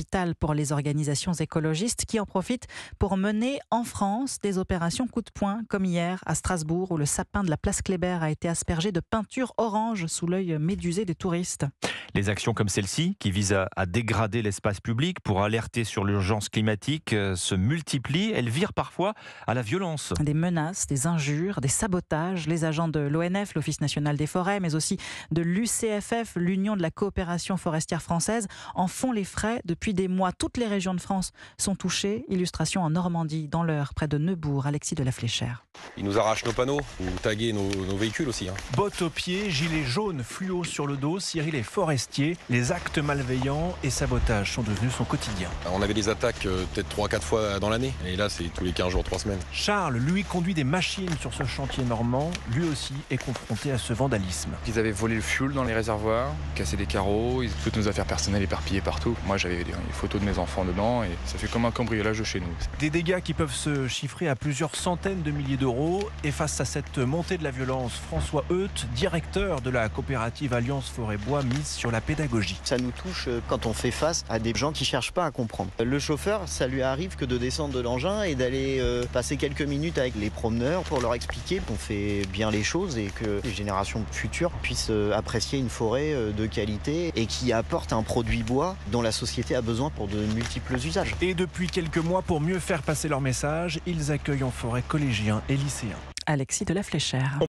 capital pour les organisations écologistes qui en profitent pour mener en France des opérations coup de poing, comme hier à Strasbourg où le sapin de la place Kléber a été aspergé de peinture orange sous l'œil médusé des touristes. Les actions comme celle-ci, qui visent à dégrader l'espace public pour alerter sur l'urgence climatique, se multiplient. Elles virent parfois à la violence. Des menaces, des injures, des sabotages. Les agents de l'ONF, l'Office national des forêts, mais aussi de l'UCFF, l'Union de la coopération forestière française, en font les frais depuis des mois. Toutes les régions de France sont touchées. Illustration en Normandie, dans l'Eure, près de Neubourg. Alexis de la Fléchère. Ils nous arrachent nos panneaux ou taguer nos véhicules aussi. Bottes aux pieds, gilets jaunes, fluo sur le dos, Cyril est forestier. Les actes malveillants et sabotages sont devenus son quotidien. On avait des attaques peut-être 3-4 fois dans l'année. Et là, c'est tous les 15 jours, 3 semaines. Charles, lui, conduit des machines sur ce chantier normand. Lui aussi est confronté à ce vandalisme. Ils avaient volé le fuel dans les réservoirs, cassé des carreaux, toutes nos affaires personnelles éparpillées partout. Moi, j'avais des photos de mes enfants dedans et ça fait comme un cambriolage chez nous. Des dégâts qui peuvent se chiffrer à plusieurs centaines de milliers d'euros. Et face à cette montée de la violence, François Heut, directeur de la coopérative Alliance Forêt-Bois, mise sur la pédagogie. Ça nous touche quand on fait face à des gens qui cherchent pas à comprendre. Le chauffeur, ça lui arrive que de descendre de l'engin et d'aller passer quelques minutes avec les promeneurs pour leur expliquer qu'on fait bien les choses et que les générations futures puissent apprécier une forêt de qualité et qui apporte un produit bois dont la société a besoin pour de multiples usages. Et depuis quelques mois, pour mieux faire passer leur message, ils accueillent en forêt collégiens et lycéens. Alexis de la Fléchère.